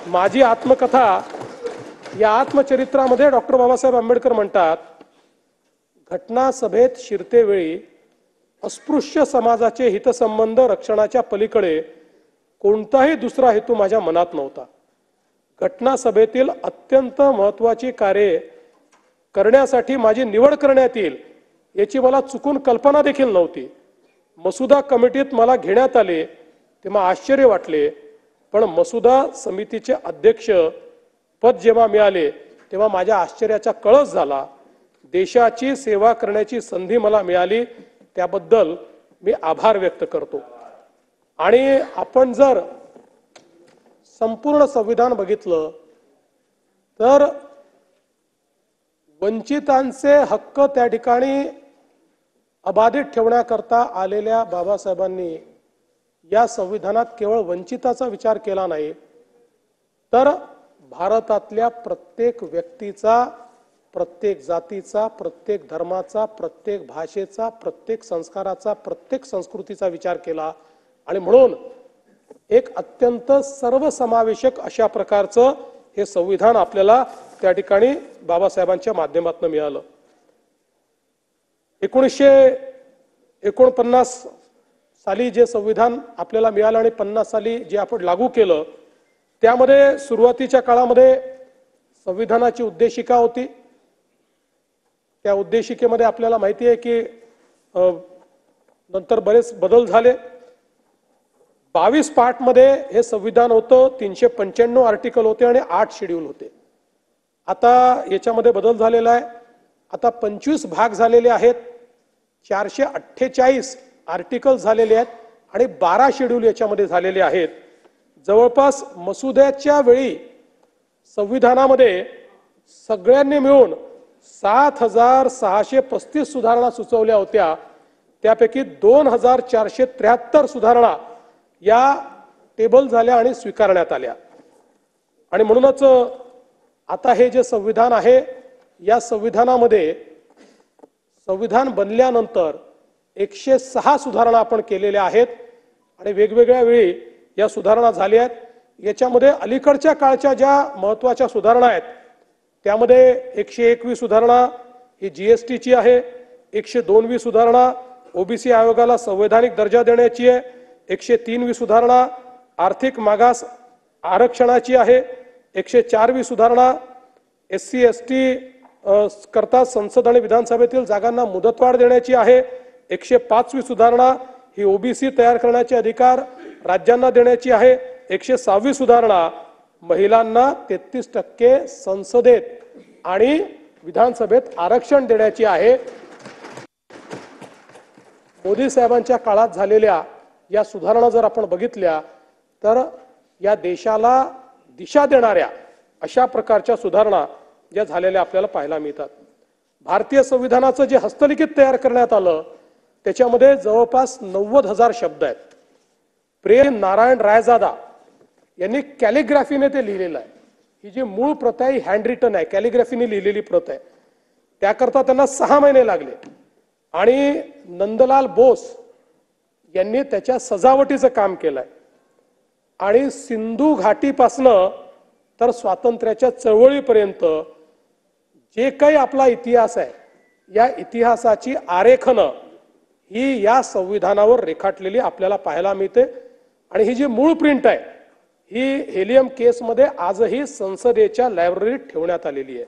माझी आत्मकथा या आत्मचरित्रामध्ये डॉक्टर बाबासाहेब आंबेडकर म्हणतात, घटना सभेत शिरतेवेळी अस्पृश्य समाजाचे हितसंबंध रक्षणाच्या पलीकडे कोणताही दुसरा हेतू माझ्या मनात नव्हता. घटना सभेतील अत्यंत महत्त्वाची कार्ये करण्यासाठी माझी निवड करण्यात येईल याची मला चुकून कल्पना देखील नव्हती. मसुदा कमिटीत मला घेण्यात आले तेव्हा आश्चर्य वाटले, पण मसुदा समितीचे अध्यक्ष पद जेव्हा मिळाले तेव्हा माझ्या आश्चर्याचा कळस झाला. देशाची सेवा करण्याची संधी मला मिळाली, त्याबद्दल मी आभार व्यक्त करतो. आणि आपण जर संपूर्ण संविधान बघितलं तर वंचितांचे हक्क त्या ठिकाणी अबाधित ठेवण्याकरता आलेल्या बाबासाहेबांनी या संविधानात केवळ वंचिताचा विचार केला नाही, तर भारतातल्या प्रत्येक व्यक्तीचा, प्रत्येक जातीचा, प्रत्येक धर्माचा, प्रत्येक भाषेचा, प्रत्येक संस्काराचा, प्रत्येक संस्कृतीचा विचार केला. आणि म्हणून एक अत्यंत सर्वसमावेशक अशा प्रकारचं हे संविधान आपल्याला त्या ठिकाणी बाबासाहेबांच्या माध्यमातून मिळालं. 1949 साली जे संविधान आपल्याला मिळालं आणि 50 साली जे आपण लागू केलं, त्यामध्ये सुरुवातीच्या काळामध्ये संविधानाची उद्देशिका होती. त्या उद्देशिकेमध्ये आपल्याला माहिती आहे की नंतर बरेच बदल झाले. 22 पार्टमध्ये हे संविधान होतं, 395 आर्टिकल होते आणि 8 शेड्यूल होते. आता याच्यामध्ये बदल झालेला आहे. आता 25 भाग झालेले आहेत, 448 आर्टिकल झालेले आहेत आणि 12 शेड्यूल याच्यामध्ये झालेले आहेत. जवळपास मसुद्याच्या वेळी संविधानामध्ये सगळ्यांनी मिळून 7635 सुधारणा सुचवल्या होत्या. त्यापैकी 2473 सुधारणा या टेबल झाल्या आणि स्वीकारण्यात आल्या. आणि म्हणूनच आता हे जे संविधान आहे, या संविधानामध्ये संविधान बनल्यानंतर 106 सुधारणा आपण केलेल्या आहेत आणि वेगवेगळ्या वेळी या सुधारणा झाल्या आहेत. याच्यामध्ये अलीकडच्या काळच्या ज्या महत्त्वाच्या सुधारणा आहेत त्यामध्ये 121 सुधारणा ही जीएसटीची आहे, 102वी सुधारणा ओबीसी आयोगाला संवैधानिक दर्जा देण्याची आहे, 103वी सुधारणा आर्थिक मागास आरक्षणाची आहे, 104वी सुधारणा SC ST करता संसद आणि विधानसभेतील जागांना मुदतवाढ देण्याची आहे, 105वी सुधारणा ही ओबीसी तयार करण्याचे अधिकार राज्यांना देण्याची आहे, 106वी सुधारणा महिलांना 33% संसदेत आणि विधानसभेत आरक्षण देण्याची आहे. मोदी साहेबांच्या काळात झालेल्या या सुधारणा जर आपण बघितल्या तर या देशाला दिशा देणाऱ्या अशा प्रकारच्या सुधारणा ज्या झालेल्या आपल्याला पाहायला मिळतात. भारतीय संविधानाचं जे हस्तलिखित तयार करण्यात आलं त्याच्यामध्ये जवळपास 90,000 शब्द आहेत. प्रेम नारायण रायजादा यांनी कॅलिग्राफीने ते लिहिलेलं आहे. ही जी मूळ प्रत आहे हँड रिटन आहे, कॅलिग्राफीने लिहिलेली प्रत आहे. त्याकरता त्यांना 6 महिने लागले. आणि नंदलाल बोस यांनी त्याच्या सजावटीचं काम केलंय. आणि सिंधू घाटीपासनं तर स्वातंत्र्याच्या चळवळीपर्यंत जे काही आपला इतिहास आहे, या इतिहासाची आरेखनं ही या संविधानावर रेखाटलेली आपल्याला पाहायला मिळते. आणि ही जी मूळ प्रिंट आहे ही हेलियम केसमध्ये आजही संसदेच्या लायब्ररीत ठेवण्यात आलेली आहे.